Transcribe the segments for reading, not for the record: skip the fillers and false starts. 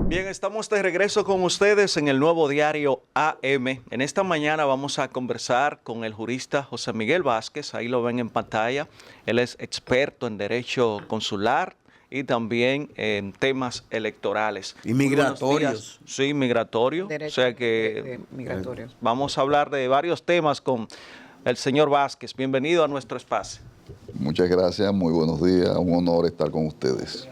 Bien, estamos de regreso con ustedes en el Nuevo Diario AM. En esta mañana vamos a conversar con el jurista José Miguel Vázquez, ahí lo ven en pantalla. Él es experto en derecho consular y también en temas electorales. Y migratorios. Sí, migratorio. Derecho O sea que migratorio. vamos a hablar de varios temas con el señor Vázquez. Bienvenido a nuestro espacio. Muchas gracias, muy buenos días, un honor estar con ustedes.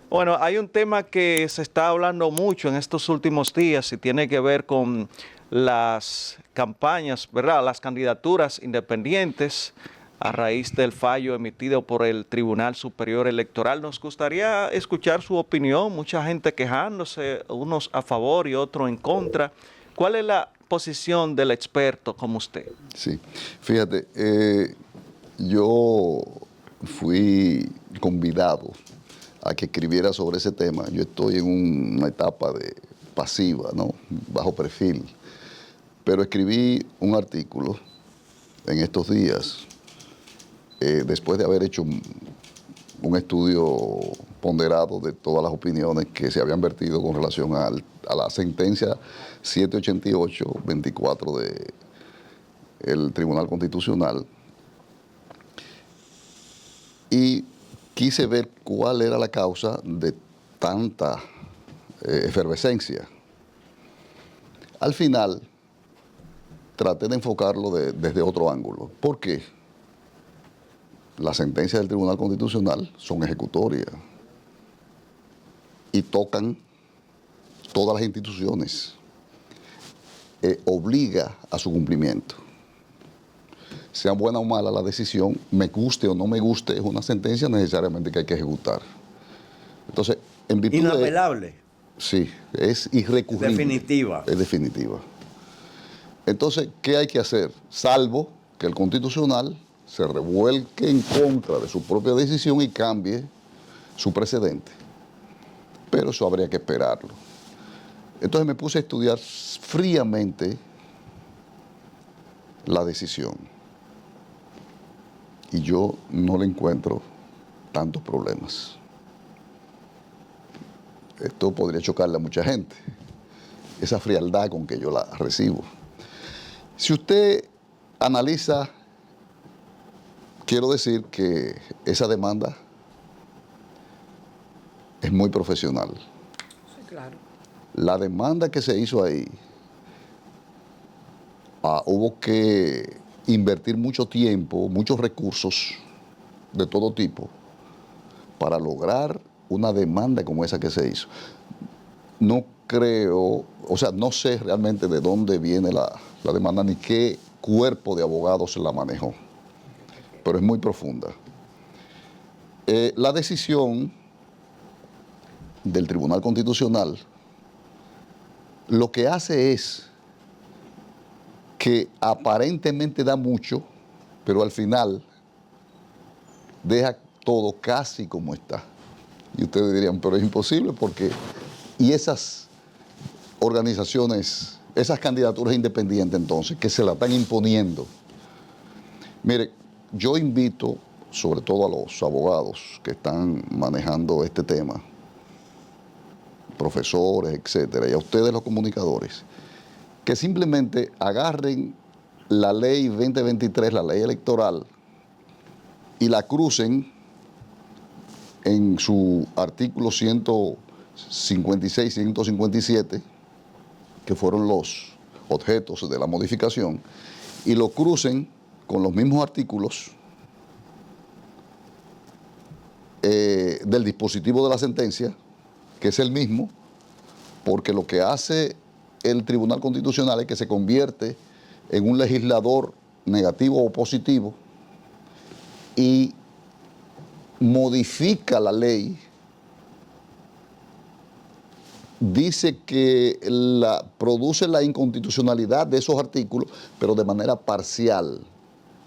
Bueno, hay un tema que se está hablando mucho en estos últimos días y tiene que ver con las campañas, ¿verdad? Las candidaturas independientes a raíz del fallo emitido por el Tribunal Superior Electoral. Nos gustaría escuchar su opinión, mucha gente quejándose, unos a favor y otros en contra. ¿Cuál es la posición del experto como usted? Sí, fíjate, yo fui convidado a que escribiera sobre ese tema. Yo estoy en una etapa de pasiva, ¿no? Bajo perfil. Pero escribí un artículo en estos días, después de haber hecho un estudio ponderado de todas las opiniones que se habían vertido con relación a la sentencia 788-24 del Tribunal Constitucional. Y quise ver cuál era la causa de tanta efervescencia. Al final, traté de enfocarlo desde otro ángulo. ¿Por qué? Las sentencias del Tribunal Constitucional son ejecutorias y tocan todas las instituciones. Obliga a su cumplimiento. Sea buena o mala la decisión, me guste o no me guste, es una sentencia necesariamente que hay que ejecutar. Entonces, en virtud Inapelable. Sí, es irrecurrible. Definitiva. Es definitiva. Entonces, ¿qué hay que hacer? Salvo que el Constitucional se revuelque en contra de su propia decisión y cambie su precedente. Pero eso habría que esperarlo. Entonces me puse a estudiar fríamente la decisión. Y yo no le encuentro tantos problemas. Esto podría chocarle a mucha gente, esa frialdad con que yo la recibo. Si usted analiza, quiero decir que esa demanda es muy profesional. Sí, claro. La demanda que se hizo ahí, hubo que invertir mucho tiempo, muchos recursos de todo tipo para lograr una demanda como esa que se hizo. No creo, o sea, no sé realmente de dónde viene la demanda ni qué cuerpo de abogados la manejó, pero es muy profunda. La decisión del Tribunal Constitucional lo que hace es que aparentemente da mucho, pero al final deja todo casi como está. Y ustedes dirían, pero es imposible porque... Y esas organizaciones, esas candidaturas independientes entonces, que se la están imponiendo. Mire, yo invito sobre todo a los abogados que están manejando este tema, profesores, etcétera, y a ustedes los comunicadores, que simplemente agarren la ley 2023, la ley electoral, y la crucen en su artículo 156, 157, que fueron los objetos de la modificación, y lo crucen con los mismos artículos del dispositivo de la sentencia, que es el mismo, porque lo que hace el Tribunal Constitucional es que se convierte en un legislador negativo o positivo y modifica la ley. Dice que produce la inconstitucionalidad de esos artículos, pero de manera parcial.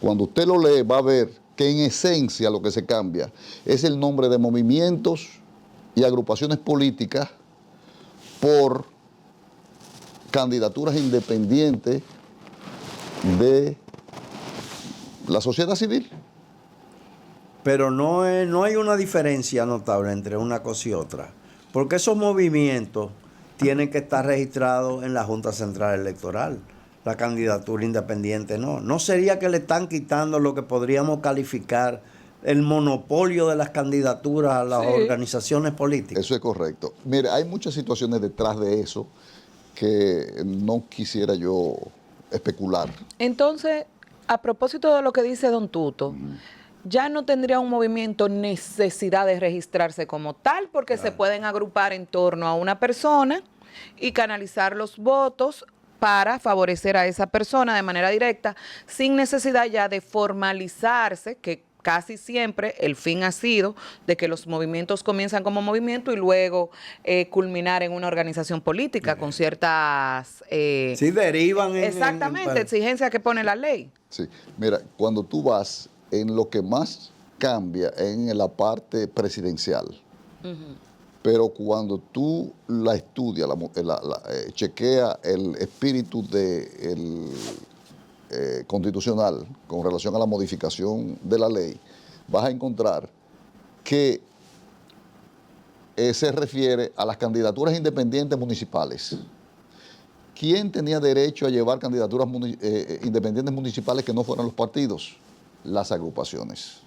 Cuando usted lo lee va a ver que en esencia lo que se cambia es el nombre de movimientos y agrupaciones políticas por candidaturas independientes de la sociedad civil. Pero no hay una diferencia notable entre una cosa y otra. Porque esos movimientos tienen que estar registrados en la Junta Central Electoral. La candidatura independiente no. ¿No sería que le están quitando lo que podríamos calificar el monopolio de las candidaturas a las organizaciones políticas? Eso es correcto. Mire, hay muchas situaciones detrás de eso que no quisiera yo especular. Entonces, a propósito de lo que dice don Tuto, ya no tendría un movimiento necesidad de registrarse como tal, porque se pueden agrupar en torno a una persona y canalizar los votos para favorecer a esa persona de manera directa, sin necesidad ya de formalizarse, que casi siempre el fin ha sido de que los movimientos comienzan como movimiento y luego culminar en una organización política con ciertas... sí, derivan exactamente, exigencias que pone la ley. Sí, mira, cuando tú vas en lo que más cambia en la parte presidencial, pero cuando tú la estudias, chequea el espíritu constitucional con relación a la modificación de la ley, vas a encontrar que se refiere a las candidaturas independientes municipales. ¿Quién tenía derecho a llevar candidaturas independientes municipales que no fueran los partidos? Las agrupaciones.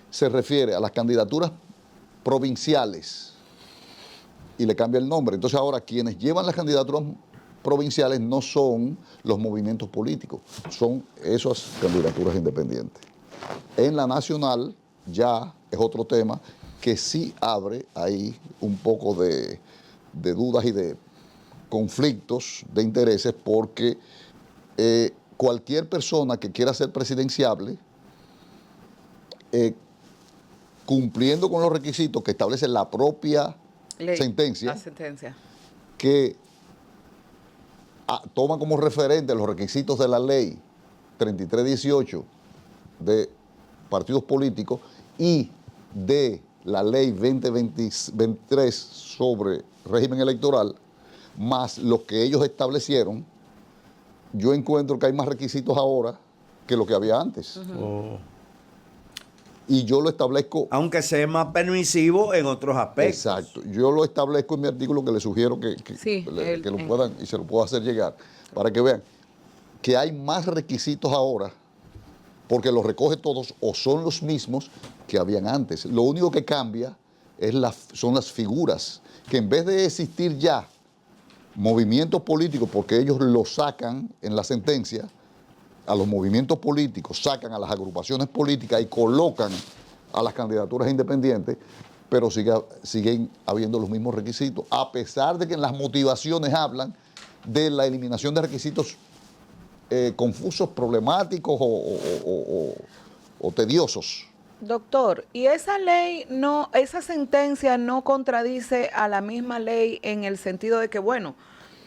Se refiere a las candidaturas provinciales y le cambia el nombre. Entonces ahora quienes llevan las candidaturas provinciales no son los movimientos políticos, son esas candidaturas independientes. En la nacional ya es otro tema que sí abre ahí un poco de dudas y de conflictos de intereses, porque cualquier persona que quiera ser presidenciable, cumpliendo con los requisitos que establece la propia ley, sentencia, la sentencia, que toma como referente los requisitos de la ley 3318 de partidos políticos y de la ley 2023 sobre régimen electoral, más los que ellos establecieron, yo encuentro que hay más requisitos ahora que lo que había antes. Y yo lo establezco... Aunque sea más permisivo en otros aspectos. Exacto. Yo lo establezco en mi artículo, que le sugiero que lo puedan, y se lo puedo hacer llegar, para que vean que hay más requisitos ahora, porque los recoge todos o son los mismos que habían antes. Lo único que cambia son las figuras, que en vez de existir ya movimientos políticos, porque ellos lo sacan en la sentencia, a los movimientos políticos, sacan a las agrupaciones políticas y colocan a las candidaturas independientes, pero siguen habiendo los mismos requisitos, a pesar de que en las motivaciones hablan de la eliminación de requisitos confusos, problemáticos o tediosos. Doctor, ¿y esa ley esa sentencia no contradice a la misma ley en el sentido de que, bueno,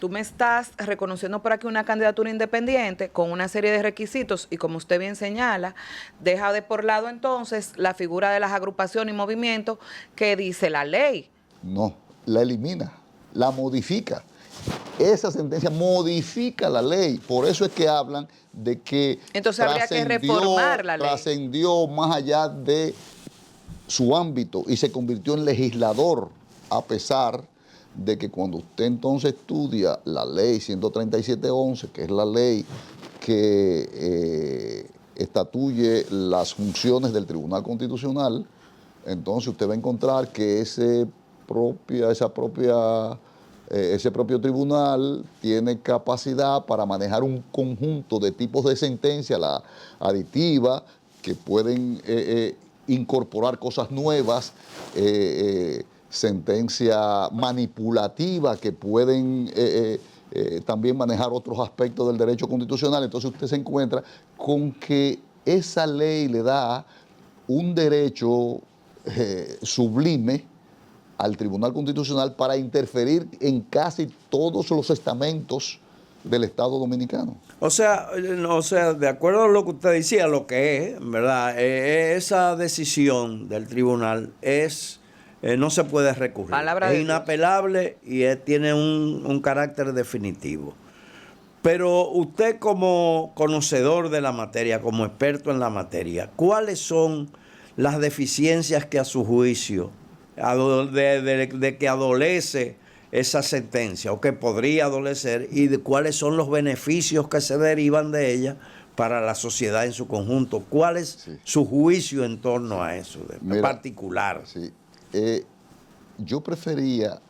tú me estás reconociendo por aquí una candidatura independiente con una serie de requisitos y, como usted bien señala, deja de por lado entonces la figura de las agrupaciones y movimientos que dice la ley? No, la elimina, la modifica. Esa sentencia modifica la ley, por eso es que hablan de que entonces habría que reformar la ley. Trascendió más allá de su ámbito y se convirtió en legislador, a pesar de que cuando usted entonces estudia la ley 137.11, que es la ley que estatuye las funciones del Tribunal Constitucional, entonces usted va a encontrar que ese propio tribunal tiene capacidad para manejar un conjunto de tipos de sentencia, la aditiva, que pueden incorporar cosas nuevas, sentencia manipulativa, que pueden también manejar otros aspectos del derecho constitucional. Entonces usted se encuentra con que esa ley le da un derecho sublime al Tribunal Constitucional para interferir en casi todos los estamentos del Estado Dominicano. O sea, de acuerdo a lo que usted decía, lo que es, ¿verdad? Esa decisión del tribunal no se puede recurrir. Es inapelable y tiene un carácter definitivo. Pero usted, como conocedor de la materia, como experto en la materia, ¿cuáles son las deficiencias que a su juicio de que adolece esa sentencia o que podría adolecer y de cuáles son los beneficios que se derivan de ella para la sociedad en su conjunto. ¿Cuál es su juicio en torno a eso, en particular? Sí. Yo prefería,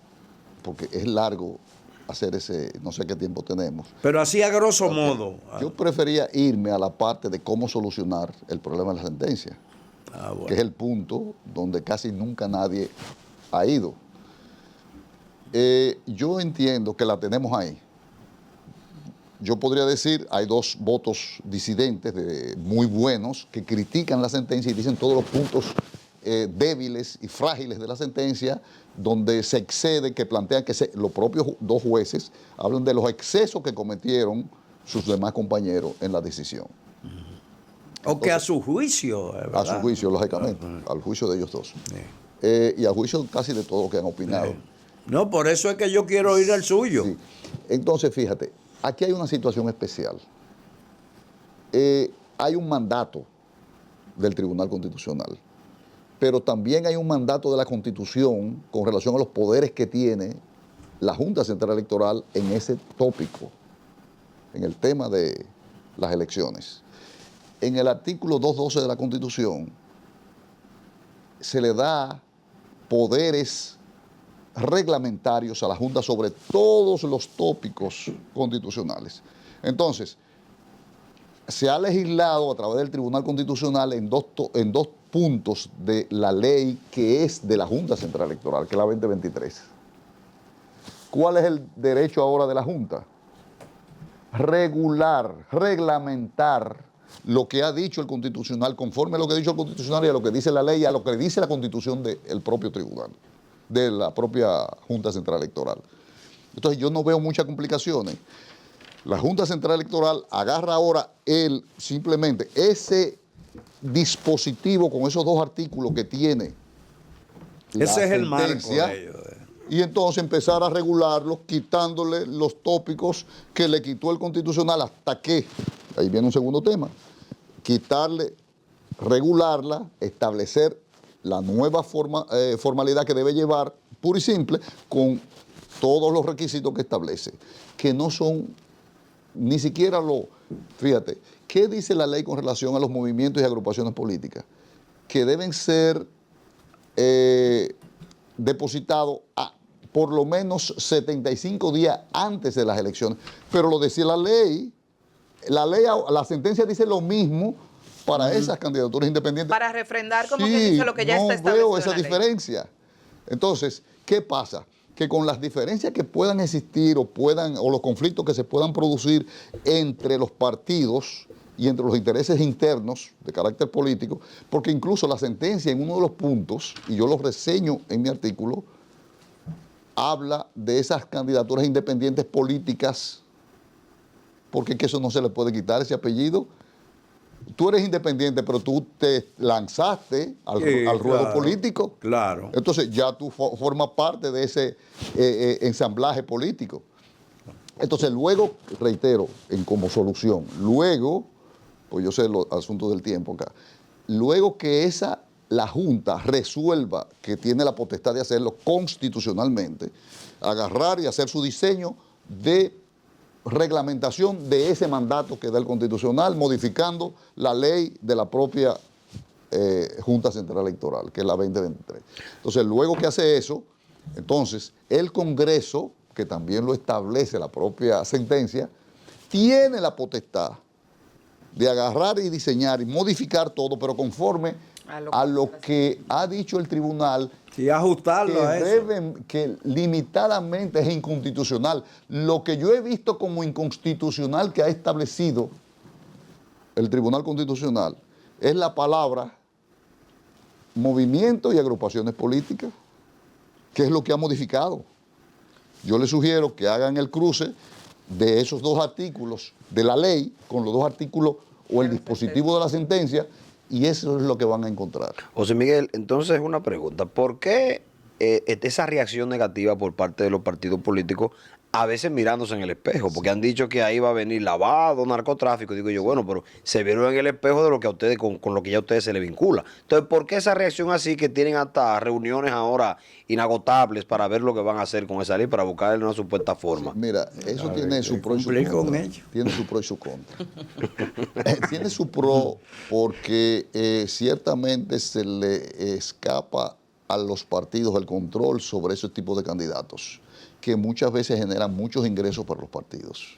porque es largo hacer ese, no sé qué tiempo tenemos. Pero así a grosso modo. Yo prefería irme a la parte de cómo solucionar el problema de la sentencia, bueno, que es el punto donde casi nunca nadie ha ido. Yo entiendo que la tenemos ahí. Yo podría decir, hay dos votos disidentes muy buenos que critican la sentencia y dicen todos los puntos débiles y frágiles de la sentencia, donde se excede, que plantean que los propios dos jueces hablan de los excesos que cometieron sus demás compañeros en la decisión. O que a su juicio, ¿verdad? A su juicio, lógicamente, al juicio de ellos dos. Y al juicio casi de todos los que han opinado. No, por eso es que yo quiero ir al suyo. Sí. Entonces, fíjate, aquí hay una situación especial. Hay un mandato del Tribunal Constitucional, pero también hay un mandato de la Constitución con relación a los poderes que tiene la Junta Central Electoral en ese tópico, en el tema de las elecciones. En el artículo 212 de la Constitución se le da poderes reglamentarios a la Junta sobre todos los tópicos constitucionales. Entonces, se ha legislado a través del Tribunal Constitucional en dos puntos de la ley que es de la Junta Central Electoral, que es la 2023. ¿Cuál es el derecho ahora de la Junta? Regular, reglamentar lo que ha dicho el Constitucional, conforme a lo que ha dicho el Constitucional y a lo que dice la ley y a lo que dice la Constitución del propio Tribunal, de la propia Junta Central Electoral. Entonces yo no veo muchas complicaciones. La Junta Central Electoral agarra ahora simplemente ese dispositivo con esos dos artículos que tiene la ese es el marco sentencia, de ellos. Y entonces empezar a regularlos, quitándole los tópicos que le quitó el Constitucional hasta que, ahí viene un segundo tema, quitarle, regularla, establecer la nueva formalidad que debe llevar, pura y simple, con todos los requisitos que establece, que no son ni siquiera fíjate, ¿qué dice la ley con relación a los movimientos y agrupaciones políticas? Que deben ser depositados por lo menos 75 días antes de las elecciones, pero lo decía la ley, la sentencia dice lo mismo para esas candidaturas independientes. Para refrendar como que dice lo que ya está establecido. No veo esa diferencia. Entonces, ¿qué pasa? Que con las diferencias que puedan existir o los conflictos que se puedan producir entre los partidos y entre los intereses internos de carácter político, porque incluso la sentencia en uno de los puntos, y yo lo reseño en mi artículo, habla de esas candidaturas independientes políticas, porque que eso no se le puede quitar ese apellido. Tú eres independiente, pero tú te lanzaste al ruedo político. Claro. Entonces ya tú formas parte de ese ensamblaje político. Entonces luego, reitero, como solución, luego, pues yo sé los asuntos del tiempo acá, luego que la Junta resuelva que tiene la potestad de hacerlo constitucionalmente, agarrar y hacer su diseño de reglamentación de ese mandato que da el Constitucional, modificando la ley de la propia Junta Central Electoral, que es la 2023. Entonces, luego que hace eso, entonces el Congreso, que también lo establece la propia sentencia, tiene la potestad de agarrar y diseñar y modificar todo, pero conforme a lo que ha dicho el tribunal, y ajustarlo a eso. Que limitadamente es inconstitucional. Lo que yo he visto como inconstitucional que ha establecido el Tribunal Constitucional es la palabra movimiento y agrupaciones políticas, que es lo que ha modificado. Yo les sugiero que hagan el cruce de esos dos artículos de la ley con los dos artículos o el dispositivo de la sentencia, y eso es lo que van a encontrar. José Miguel, entonces una pregunta. ¿Por qué esa reacción negativa por parte de los partidos políticos, a veces mirándose en el espejo, porque han dicho que ahí va a venir lavado, narcotráfico. Digo yo, bueno, pero se vieron en el espejo de lo que a ustedes, con lo que ya a ustedes se les vincula. Entonces, ¿por qué esa reacción así, que tienen hasta reuniones ahora inagotables para ver lo que van a hacer con esa ley, para buscarle una supuesta forma? Sí, mira, eso tiene su pro y su contra. Tiene su pro y su contra. Tiene su pro porque ciertamente se le escapa a los partidos el control sobre ese tipo de candidatos, que muchas veces generan muchos ingresos para los partidos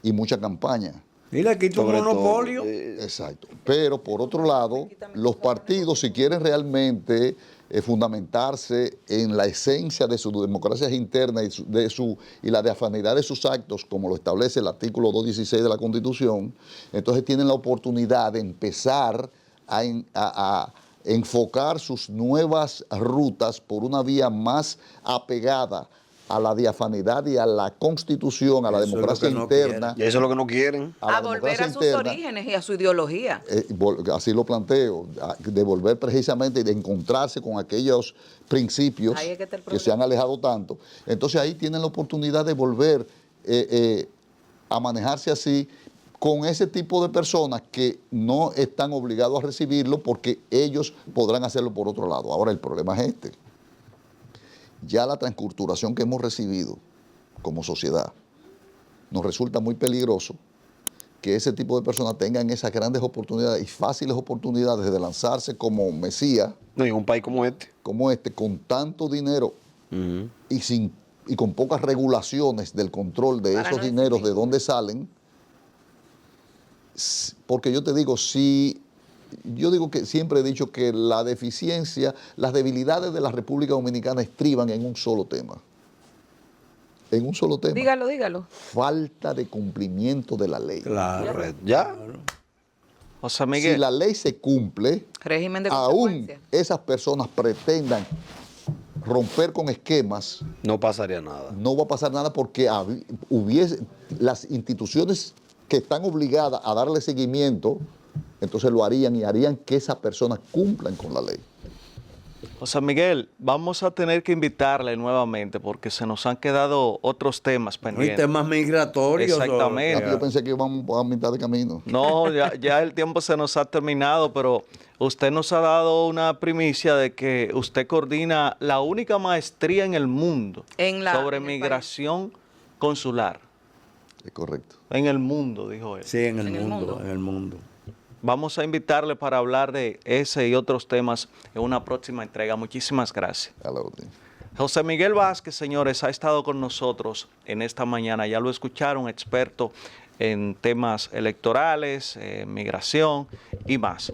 y mucha campaña. Y le quita un monopolio. Exacto. Pero por otro lado, los partidos, si quieren realmente fundamentarse en la esencia de sus democracias internas y la diafanidad de sus actos, como lo establece el artículo 216 de la Constitución, entonces tienen la oportunidad de empezar a enfocar sus nuevas rutas por una vía más apegada a la diafanidad y a la Constitución, a la democracia interna. Y eso es lo que no quieren. A volver a sus orígenes y a su ideología. Así lo planteo, de volver precisamente y de encontrarse con aquellos principios que se han alejado tanto. Entonces ahí tienen la oportunidad de volver a manejarse así con ese tipo de personas que no están obligados a recibirlo, porque ellos podrán hacerlo por otro lado. Ahora el problema es este. Ya la transculturación que hemos recibido como sociedad nos resulta muy peligroso que ese tipo de personas tengan esas grandes oportunidades y fáciles oportunidades de lanzarse como mesías. No, en un país como este. Con tanto dinero y con pocas regulaciones del control de esos dineros, de dónde salen. Porque yo te digo, yo digo que siempre he dicho que la deficiencia, las debilidades de la República Dominicana estriban en un solo tema. En un solo tema. Dígalo. Falta de cumplimiento de la ley. Claro. ¿Ya? O sea, Miguel, si la ley se cumple, régimen de aún esas personas pretendan romper con esquemas, no pasaría nada. No va a pasar nada, porque las instituciones que están obligadas a darle seguimiento, entonces lo harían y harían que esas personas cumplan con la ley. O sea, Miguel, vamos a tener que invitarle nuevamente porque se nos han quedado otros temas pendientes. ¿Y temas migratorios? Exactamente. Yo pensé que íbamos a mitad de camino. No, ya el tiempo se nos ha terminado, pero usted nos ha dado una primicia de que usted coordina la única maestría en el mundo sobre migración consular. Es correcto. En el mundo, dijo él. Sí, en el mundo. Vamos a invitarle para hablar de ese y otros temas en una próxima entrega. Muchísimas gracias. A la orden. José Miguel Vázquez, señores, ha estado con nosotros en esta mañana. Ya lo escucharon, experto en temas electorales, migración y más.